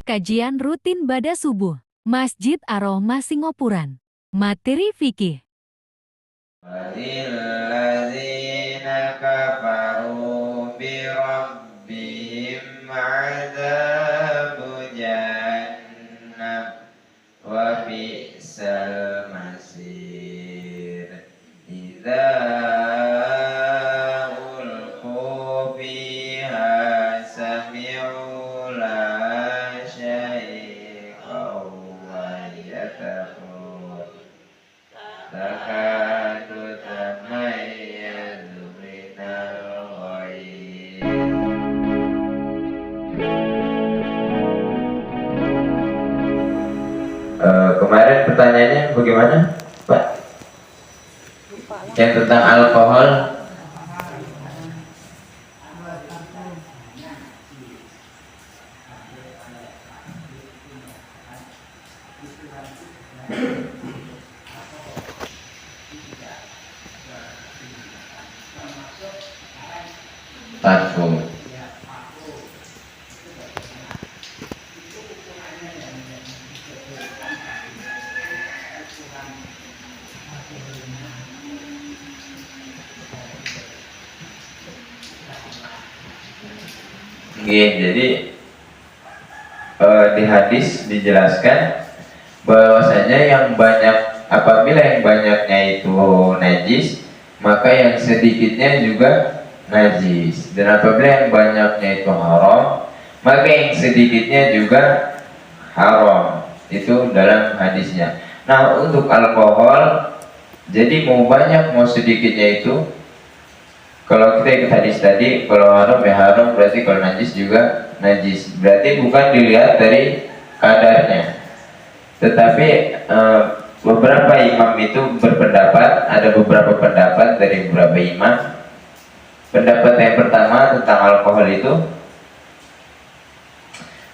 kajian rutin Bada Subuh, Masjid Ar-Rahmah Singopuran. Materi fikih. Walladzina kafaru bi rabbihim adzabu jahannam wa bi'sal masir. Idza ulqu fiha sami'u la syai'an wa yataqun takadu tamayyazu minal ghaib. Kemarin pertanyaannya bagaimana, Pak? Yang tentang alkohol. Parfum. Jadi di hadis dijelaskan bahwasanya yang banyak, apabila yang banyaknya itu najis, maka yang sedikitnya juga najis. Dan apabila yang banyaknya itu haram, maka yang sedikitnya juga haram. Itu dalam hadisnya. Nah, untuk alkohol, jadi mau banyak mau sedikitnya itu, kalau kita ikut hadis tadi, kalau haram ya haram, berarti kalau najis juga najis. Berarti bukan dilihat dari kadarnya, tetapi beberapa imam itu berpendapat, ada beberapa pendapat dari beberapa imam. Pendapat yang pertama tentang alkohol itu,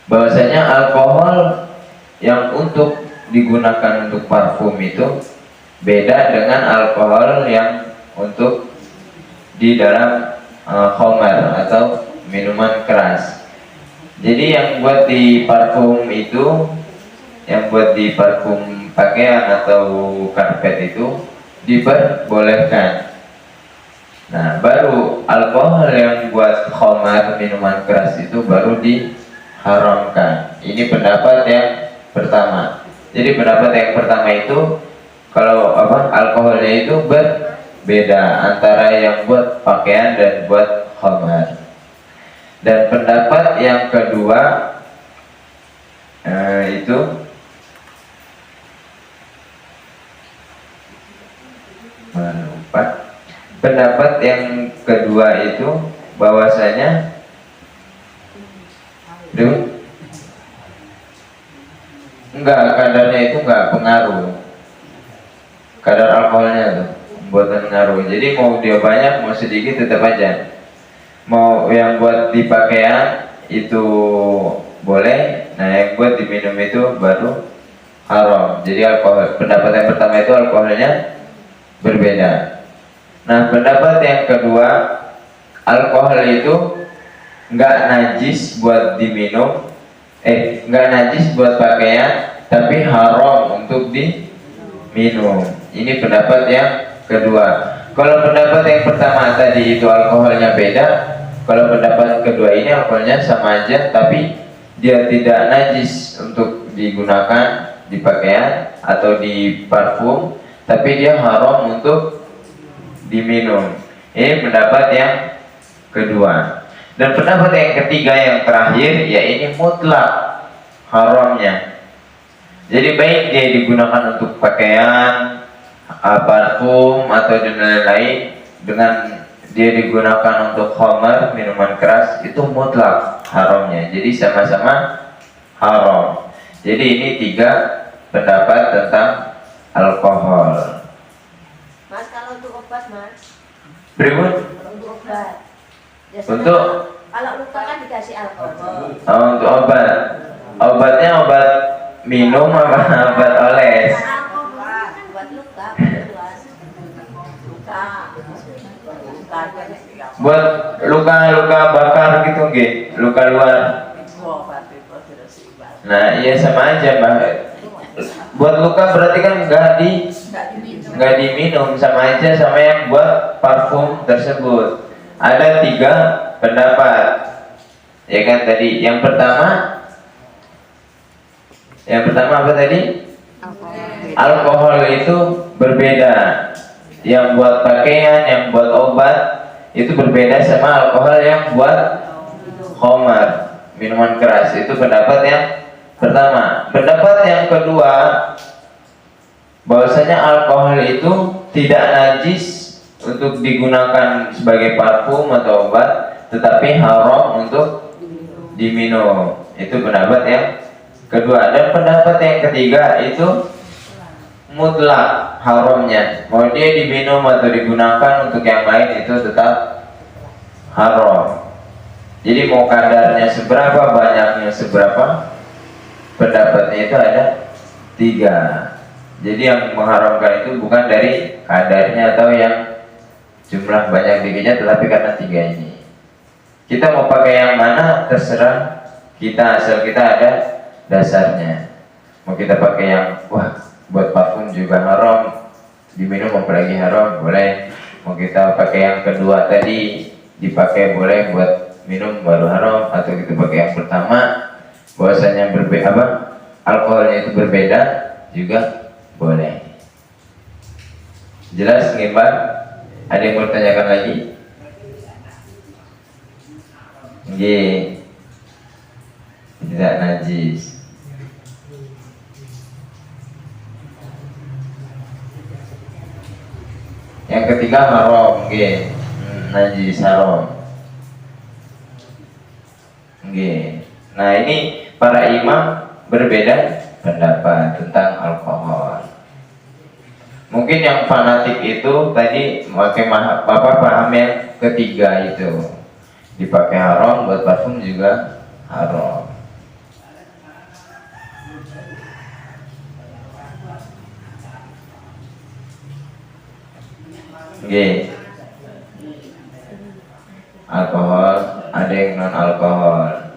bahwasanya alkohol yang untuk digunakan untuk parfum itu beda dengan alkohol yang untuk di dalam khamar atau minuman keras. Jadi yang buat di parfum itu, yang buat di parfum pakaian atau karpet itu diperbolehkan. Nah, baru alkohol yang buat khamar, minuman keras itu baru diharamkan. Ini pendapat yang pertama. Jadi pendapat yang pertama itu, kalau alkoholnya itu berbeda antara yang buat pakaian dan buat khamar. Dan pendapat yang kedua itu pendapat yang kedua itu bahwasanya kadarnya itu enggak pengaruh, kadar alkoholnya tuh buatan pengaruh. Jadi mau dia banyak mau sedikit tetap aja. Mau yang buat di pakaian itu boleh, nah yang buat diminum itu baru haram. Jadi alkohol, pendapat yang pertama itu alkoholnya berbeda. Nah, pendapat yang kedua, alkohol itu enggak najis buat diminum, enggak najis buat pakaian, tapi haram untuk diminum. Ini pendapat yang kedua. Kalau pendapat yang pertama tadi itu alkoholnya beda, kalau pendapat kedua ini alkoholnya sama aja, tapi dia tidak najis untuk digunakan di pakaian atau di parfum, tapi dia haram untuk diminum. Ini pendapat yang kedua. Dan pendapat yang ketiga yang terakhir, ya ini mutlak haramnya. Jadi baik dia digunakan untuk pakaian, parfum atau dan lain-lain, dengan dia digunakan untuk khamar, minuman keras, itu mutlak haramnya. Jadi sama-sama haram. Jadi ini tiga pendapat tentang alkohol. Mas, kalau untuk obat, Mas? Berikut. Untuk obat. Untuk? Kalau luka kan dikasih alkohol. Untuk obat. Obatnya obat minum apa obat oles? Alkohol kan buat luka, buat luka-luka bakar gitu nggih, luka luar. Nah iya sama aja Mbak. Buat luka berarti kan nggak diminum, sama aja sama yang buat parfum tersebut. Ada 3 pendapat, ya kan tadi. Yang pertama apa tadi? Alkohol itu berbeda. Yang buat pakaian, yang buat obat itu berbeda sama alkohol yang buat khamar, minuman keras. Itu pendapat yang pertama. Pendapat yang kedua, bahwasanya alkohol itu tidak najis untuk digunakan sebagai parfum atau obat, tetapi haram untuk diminum. Itu pendapat yang kedua. Dan pendapat yang ketiga itu mutlak haramnya, mau dia diminum atau digunakan untuk yang lain itu tetap haram. Jadi mau kadarnya seberapa, banyaknya seberapa, pendapatnya itu ada 3. Jadi yang mengharamkan itu bukan dari kadarnya atau yang jumlah banyak dikitnya, tetapi karena 3 ini. Kita mau pakai yang mana terserah kita, asal kita ada dasarnya. Mau kita pakai yang buat parfum juga haram, diminum apalagi haram, boleh. Mau kita pakai yang kedua tadi, dipakai boleh, buat minum baru haram. Atau kita pakai yang pertama, bahwasanya berbeda, alkoholnya itu berbeda, juga boleh. Jelas nggih Mbak? Ada yang mau tanyakan lagi? Nggih. Tidak najis. Yang ketiga haram, nggih. Najis haram. Nggih. Nah, ini para imam berbeda pendapat tentang alkohol. Mungkin yang fanatik itu tadi pakai paham yang ketiga itu. Dipakai haram, buat parfum juga haram. Oke. Alkohol, ada yang non alkohol.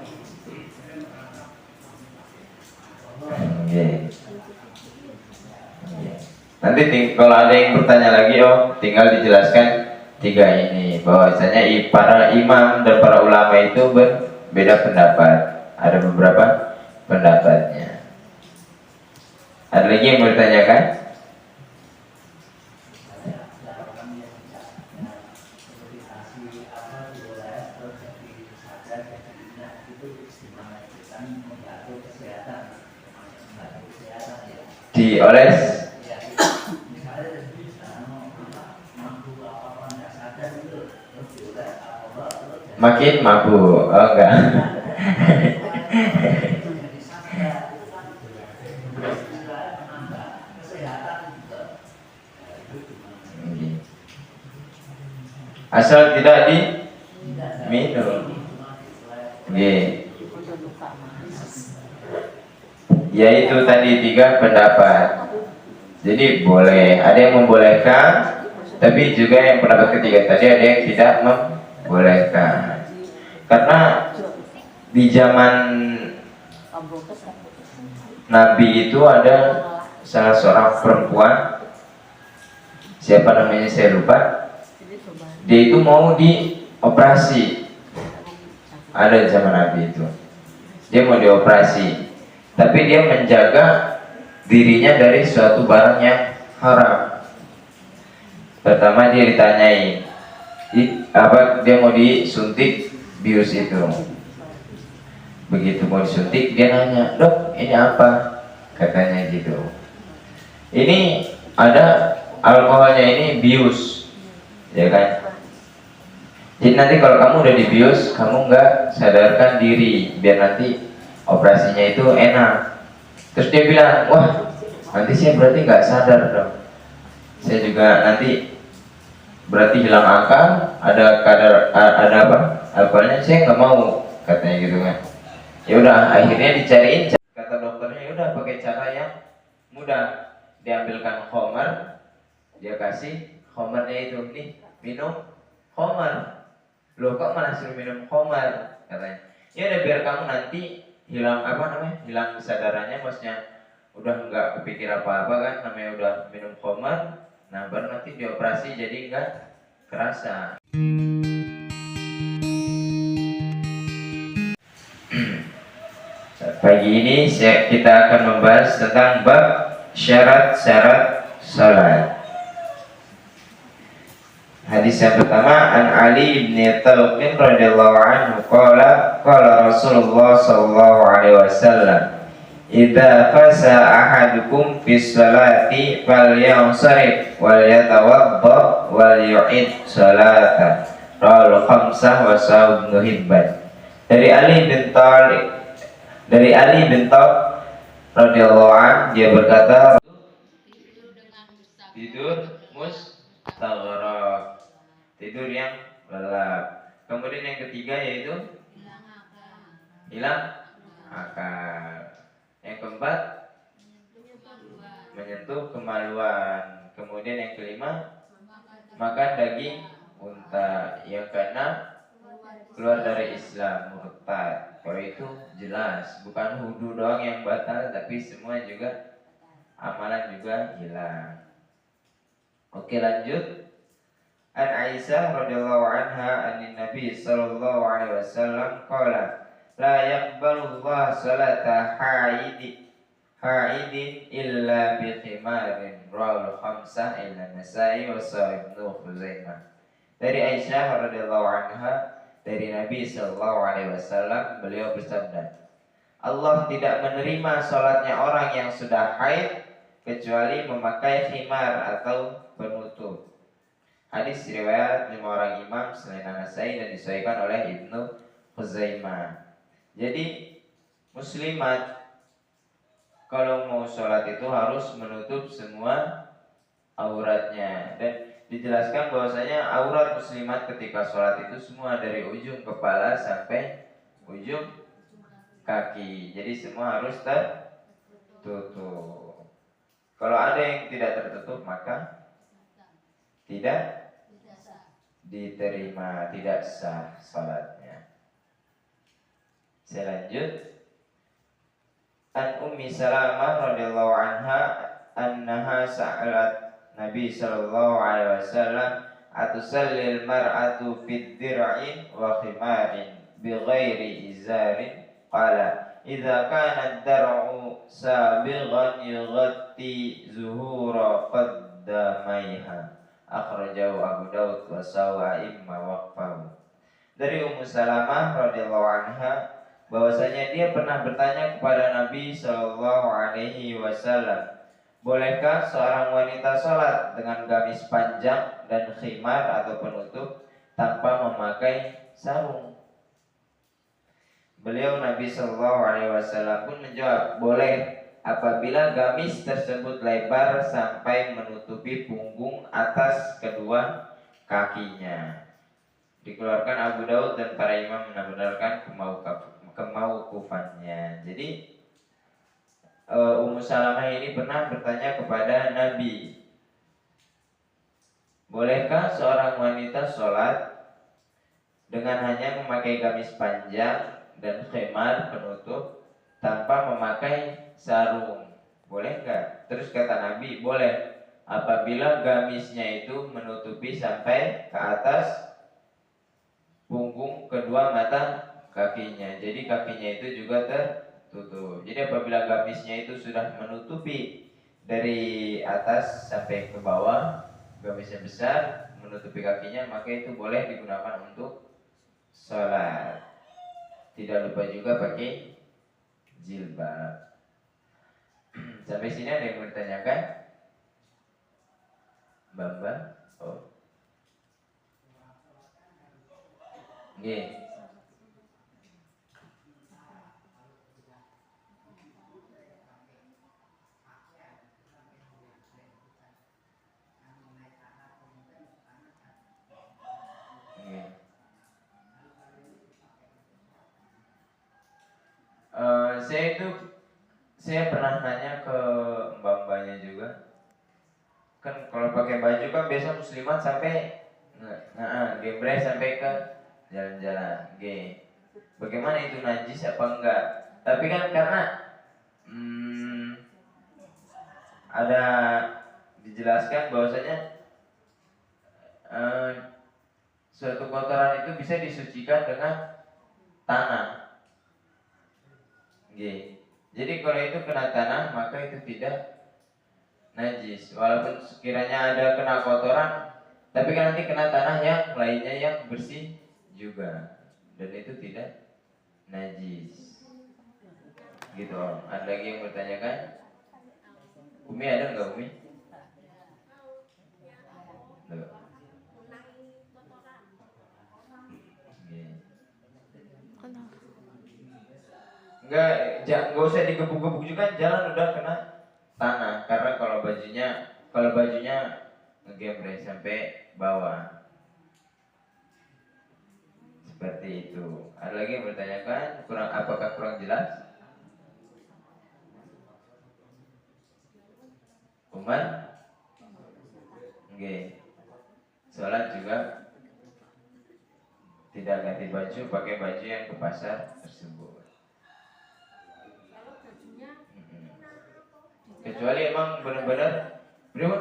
Oke. Nanti kalau ada yang bertanya lagi, tinggal dijelaskan 3 ini, bahwasanya para imam dan para ulama itu berbeda pendapat. Ada beberapa pendapatnya. Ada lagi yang mau ditanyakan? Dioles makin mabuk. Oh enggak. Asal tidak diminum. Nggih. Yaitu tadi 3 pendapat. Jadi boleh, ada yang membolehkan, tapi juga yang pendapat ketiga tadi ada yang tidak membolehkan. Karena di zaman Nabi itu ada salah seorang perempuan, siapa namanya saya lupa, dia itu mau dioperasi. Ada di zaman Nabi itu, dia mau dioperasi, tapi dia menjaga dirinya dari suatu barang yang haram. Pertama dia ditanyai, dia mau disuntik bius itu. Begitu mau disuntik, dia nanya, "Dok, ini apa?" Katanya gitu. Ini ada alkoholnya, ini bius, ya kan? Jadi nanti kalau kamu udah dibius, kamu nggak sadarkan diri, biar nanti operasinya itu enak. Terus dia bilang, "Wah, nanti saya berarti nggak sadar dong. Saya juga nanti berarti hilang akal, ada apa? Alkoholnya, saya nggak mau," katanya gitu kan. Ya udah, akhirnya dicariin. Kata dokternya, "Ya udah, pakai cara yang mudah. Diambilkan khamar, dia kasih khamarnya itu, nih minum khamar." "Loh, kok malah suruh minum khamar?" katanya. "Ya udah, biar kamu nanti hilang apa namanya, hilang kesadarannya, maksudnya udah nggak kepikir apa-apa kan, namanya udah minum khamar. Nah baru nanti dioperasi jadi nggak kerasa. Pagi ini kita akan membahas tentang bab syarat-syarat salat. Hadis yang pertama, an Ali bin Talqin radhiyallahu anhu qala Rasulullah sallallahu alaihi wasallam, idza fasa ahadukum fi sholati falyansarif wal yatawadda wal yu'id sholata. Rawal khamsah wa sahih Ibnu Hibban. Dari Ali bin Talq radhiyallahu anhu, dia berkata, tidur mustaghraq, tidur yang lelap. Kemudian yang ketiga yaitu hilang akal. Yang keempat menyentuh kemaluan. Kemudian yang kelima makan daging unta. Yang keenam keluar dari Islam, murtad. Kalau itu jelas, bukan wudu doang yang batal, tapi semua juga amalan juga hilang. Oke, lanjut. An Aisyah radhiyallahu anha anin Nabi sallallahu alaihi wasallam qala la yaqbalullah salata haidin illa bi khimarin. Rawal khamsah illa Nasa'i wa Sahih Ibnu Khuzaimah. Dari Aisyah radhiyallahu anha, dari Nabi sallallahu alaihi wasallam, beliau bersabda, Allah tidak menerima salatnya orang yang sudah haid kecuali memakai khimar atau penutup. Hadis riwayat 5 orang imam selain An-Nasai dan disahihkan oleh Ibnu Khuzaimah. Jadi muslimat kalau mau sholat itu harus menutup semua auratnya. Dan dijelaskan bahwasanya aurat muslimat ketika sholat itu semua dari ujung kepala sampai ujung kaki. Jadi semua harus tertutup. Kalau ada yang tidak tertutup maka tidak diterima, tidak sah salatnya. Saya lanjut. An Ummi Salamah radhiyallahu anha annaha sa'alat Nabi sallallahu alaihi wasallam atusallil mar'atu fid dir'in wa khimarin bighairi izarin qala idza kana ad-dar'u sabighan yughatti zuhura qaddamaiha. Akhrajahu Abu Daud wa sawa imma waqfahu. Dari Ummu Salamah radhiyallahu anha bahwasanya dia pernah bertanya kepada Nabi sallallahu alaihi wasallam, bolehkah seorang wanita sholat dengan gamis panjang dan khimar atau penutup tanpa memakai sarung? Beliau Nabi sallallahu alaihi wasallam pun menjawab, boleh apabila gamis tersebut lebar sampai menutupi punggung atas kedua kakinya. Dikeluarkan Abu Daud dan para imam membenarkan kemauqufannya. Jadi Ummu Salamah ini pernah bertanya kepada Nabi, bolehkah seorang wanita sholat dengan hanya memakai gamis panjang dan khimar penutup tanpa memakai sarung? Boleh enggak? Terus kata Nabi, boleh apabila gamisnya itu menutupi sampai ke atas punggung kedua mata kakinya. Jadi kakinya itu juga tertutup. Jadi apabila gamisnya itu sudah menutupi dari atas sampai ke bawah, gamisnya besar menutupi kakinya, maka itu boleh digunakan untuk sholat. Tidak lupa juga pakai jilbab. Sampai sini ada yang mau ditanyakan? Bamba? Oh. Nggih. Saya pernah nanya ke mbak-mbaknya juga. Kan kalau pakai baju kan biasa muslimat sampai gembreng sampai ke jalan-jalan. Bagaimana itu najis apa enggak? Tapi kan karena ada dijelaskan bahwasanya suatu kotoran itu bisa disucikan dengan tanah. Oke. Jadi kalau itu kena tanah maka itu tidak najis. Walaupun sekiranya ada kena kotoran, tapi kan nanti kena tanah yang lainnya yang bersih juga, dan itu tidak najis. Gitu Om. Ada lagi yang bertanyakan? Umi ada nggak Umi? Nggak. Enggak usah digebuk-gebuk juga, jalan udah kena tanah. Karena kalau bajunya ngegembres sampai bawah. Seperti itu. Ada lagi yang bertanyakan? Apakah kurang jelas? Umar? Oke. Sholat juga tidak ganti baju, pakai baju yang ke pasar tersebut. Kecuali emang benar-benar berapa?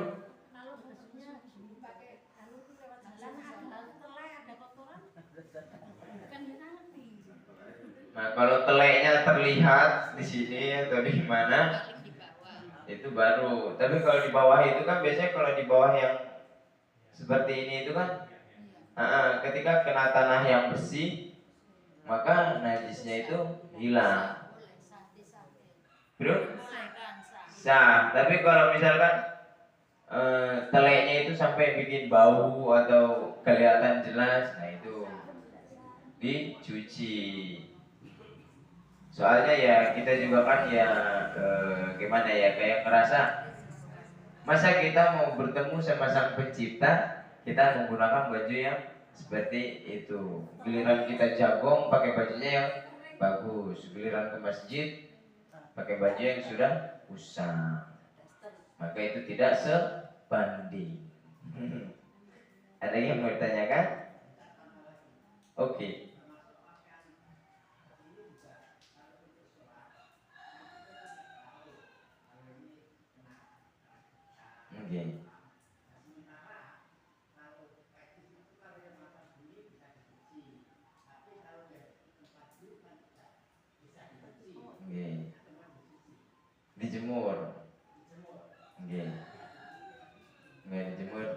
Nah, kalau teleknya terlihat di sini atau di mana, itu baru. Tapi kalau di bawah itu kan biasanya kalau di bawah yang seperti ini itu kan, ketika kena tanah yang bersih, maka najisnya itu hilang. Bro? Sah. Tapi kalau misalkan teleknya itu sampai bikin bau atau kelihatan jelas, nah itu dicuci. Soalnya ya kita juga kan ya gimana ya, kayak merasa masa kita mau bertemu sama Sang Pencipta kita menggunakan baju yang seperti itu. Giliran kita jagong pakai bajunya yang bagus, giliran ke masjid pakai baju yang sudah usang, maka itu tidak sebanding. Ada yang mau ditanyakan? Oke. Oke. Oke. Dijemur. Oke. Nggak dijemur.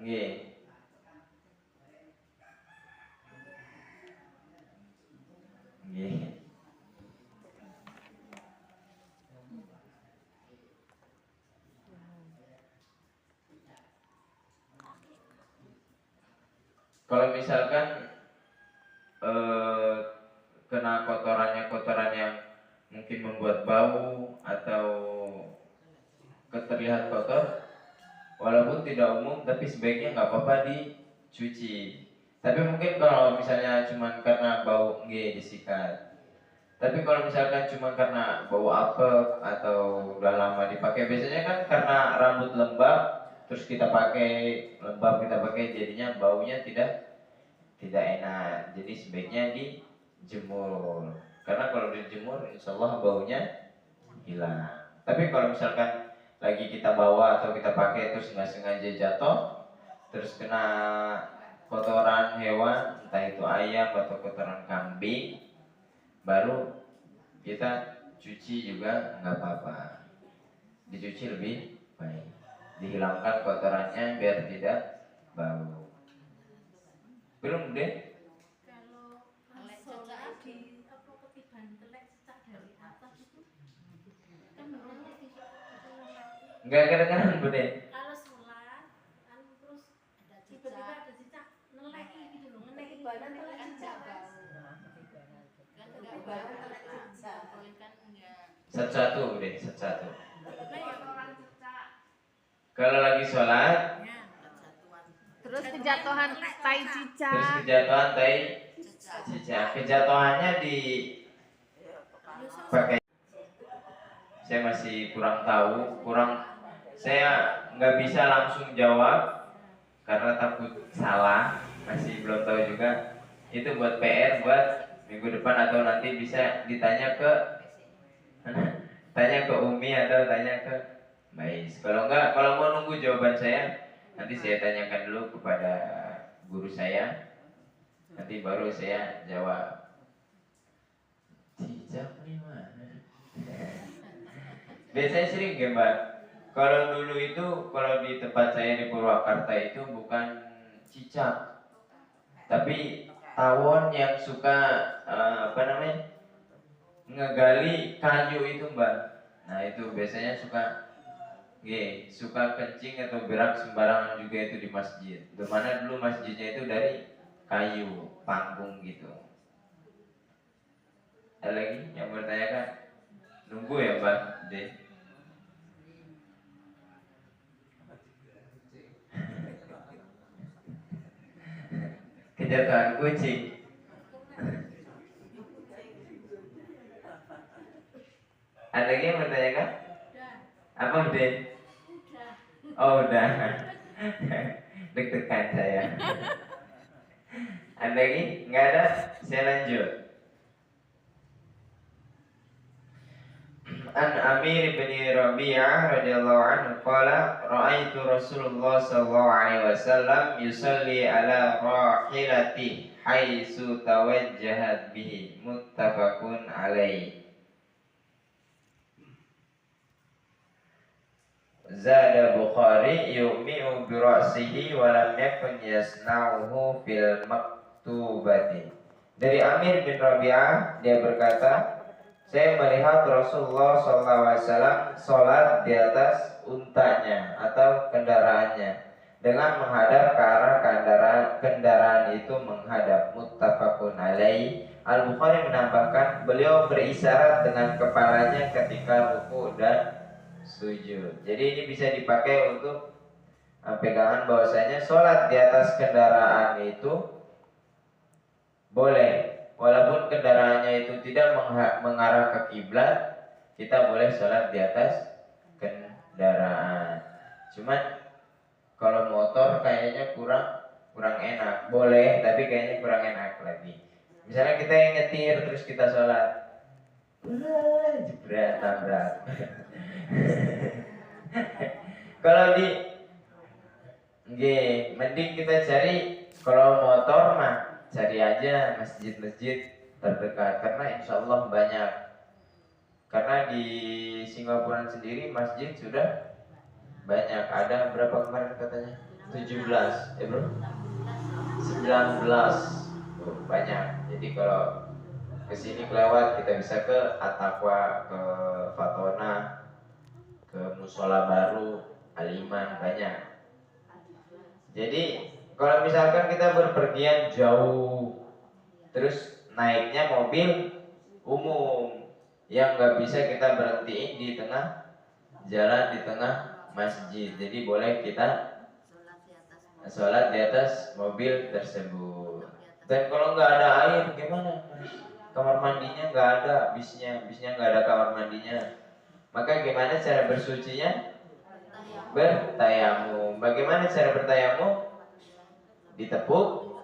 Oke. Oke. Kalau misalkan kena kotoran yang mungkin membuat bau atau terlihat kotor, walaupun tidak umum, tapi sebaiknya nggak apa-apa dicuci. Tapi mungkin kalau misalnya cuma karena bau, nggak disikat. Tapi kalau misalkan cuma karena bau apek atau udah lama dipakai, biasanya kan karena rambut lembab, terus kita pakai jadinya baunya tidak enak. Jadi sebaiknya dijemur. Karena kalau dijemur, insya Allah baunya hilang. Tapi kalau misalkan lagi kita bawa atau kita pakai terus nggak sengaja jatuh, terus kena kotoran hewan, entah itu ayam atau kotoran kambing, baru kita cuci juga nggak apa-apa. Dicuci lebih baik, dihilangkan kotorannya biar tidak bau. Belum deh? Kalau sholat di ketiban telek cecak dari atas itu kan benernya Nggak kedengeran Bude. kalau sholat kan terus tiba-tiba ada cecak neleki gitu loh, neleki Badan telek kan cecak, nggak Mas. kan nggak Badan bau telek cecak. kan enggak Satu-satu Bude, satu-satu. nah ya orang cecak Kalau lagi sholat, Terus kejatuhan tai terus cicak. kejatuhan tai cicak. Kejatuhannya di pakai. Saya masih kurang tahu, saya nggak bisa langsung jawab karena takut salah, masih belum tahu juga. Itu buat PR buat minggu depan atau nanti bisa ditanya ke tanya ke Umi atau tanya ke Mbak. Kalau enggak, kalau mau nunggu jawaban saya, nanti saya tanyakan dulu kepada guru saya, nanti baru saya jawab. Cicak nih mana? Biasanya sering gambar. Kalau dulu itu, kalau di tempat saya di Purwakarta itu bukan cicak, tapi tawon yang suka ngegali kayu itu Mbak. Nah itu biasanya suka kencing atau berak sembarangan juga itu di masjid. Dimana dulu masjidnya itu dari kayu, panggung gitu. Ada lagi yang bertanya kan? Nunggu ya Mbak D. Kejatuhan kucing. Ada lagi yang bertanya kan? Udah. Apa deh? Udah. Oh udah. Deg-degan saya. Ada lagi? Nggak ada? Saya lanjut. An Amir bin Rabi'ah radhiyallahu anhu qala ra'aitu Rasulullah sallallahu alaihi wasallam yusalli ala rahilati haitsu tawajjahat bihi muttafaqun alaihi. Zada Bukhari yu'mi'u bi ra'sihi wa lam yakun yasna'uhu fil maktubati. Dari Amir bin Rabi'ah, dia berkata, saya melihat Rasulullah SAW sholat di atas untanya atau kendaraannya dengan menghadap ke arah kendaraan itu menghadap. Muttafaqun alaih. Al-Bukhari menambahkan beliau berisyarat dengan kepalanya ketika ruku dan sujud. Jadi ini bisa dipakai untuk pegangan bahwasanya sholat di atas kendaraan itu boleh. Walaupun kendaraannya itu tidak mengarah ke kiblat, kita boleh sholat di atas kendaraan. Cuman kalau motor kayaknya kurang enak. Boleh, tapi kayaknya kurang enak lagi. Misalnya kita yang nyetir terus kita sholat, jebret tabrak. Kalau mending kita cari, kalau motor mah cari aja masjid-masjid terdekat karena insya Allah banyak. Karena di Singapura sendiri masjid sudah banyak. Ada berapa kemarin katanya? 17 bro? 19 banyak. Jadi kalau kesini kelewat kita bisa ke At-Taqwa, ke Fatona, ke Musola Baru, Aliman, banyak. Jadi kalau misalkan kita berpergian jauh, terus naiknya mobil umum yang nggak bisa kita berhentiin di tengah jalan, di tengah masjid. Jadi boleh kita sholat di atas mobil tersebut. Dan kalau nggak ada air gimana? Kamar mandinya nggak ada, bisnya nggak ada kamar mandinya. Maka gimana cara bersucinya? Bertayamum. Bagaimana cara bertayamum? Ditepuk,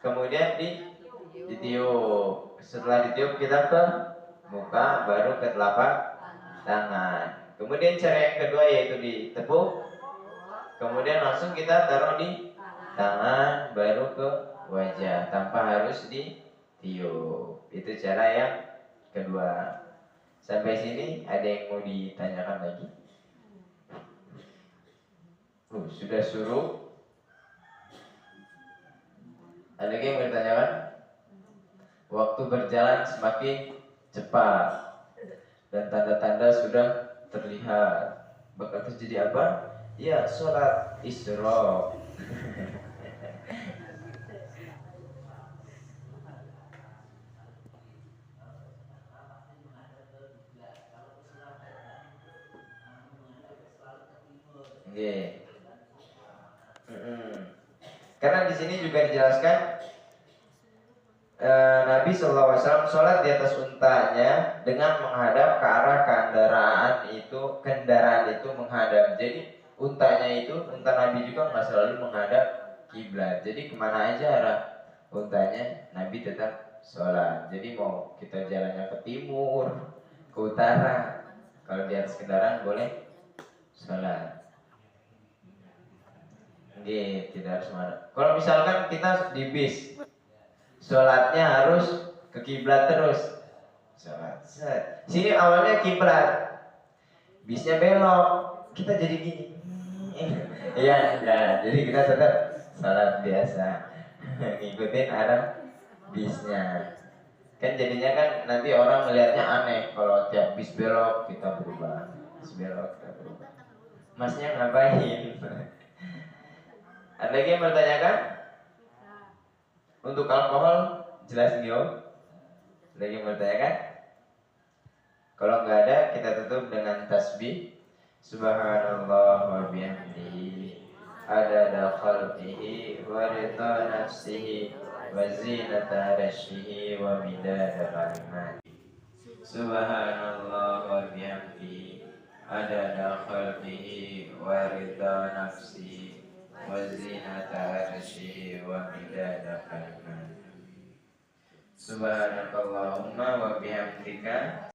kemudian ditiup. Setelah ditiup kita ke muka, baru ke telapak tangan. Kemudian cara yang kedua yaitu ditepuk, kemudian langsung kita taruh di tangan, baru ke wajah tanpa harus ditiup. Itu cara yang kedua. Sampai sini ada yang mau ditanyakan lagi? Sudah suruh. Ada lagi yang mau ditanyakan? Waktu berjalan semakin cepat dan tanda-tanda sudah terlihat. Bakal terjadi apa? Ya, sholat Isra. Okay. Karena di sini juga dijelaskan Nabi SAW sholat di atas untanya dengan menghadap ke arah kendaraan itu menghadap. Jadi untanya itu, unta Nabi juga nggak selalu menghadap kiblat. Jadi kemana aja arah untanya, Nabi tetap sholat. Jadi mau kita jalannya ke timur, ke utara, kalau di atas kendaraan boleh sholat. Tidak harus mana. Kalau misalkan kita di bis, sholatnya harus ke kiblat terus. Sholat. Sini awalnya kiblat, bisnya belok, kita jadi gini. Iya, ya. Jadi kita tetap sholat biasa, ngikutin arah bisnya. Kan jadinya kan nanti orang melihatnya aneh kalau tiap bis belok kita berubah, bis belok kita berubah. Masnya ngapain? Ada lagi yang bertanyakan? Untuk alkohol jelas nih Om. Ada lagi yang bertanyakan? Kalau nggak ada kita tutup dengan tasbih. Subhanallah wa bihamdihi adada khalqihi wa rida nafsihi wa zinata arsyihi wa midada kalimatihi. Subhanallah wa bihamdihi adada khalqihi wa rida nafsihi wa zinata arsyihi wa midada kalimatihi. Subhanakallahumma wa bihamdika.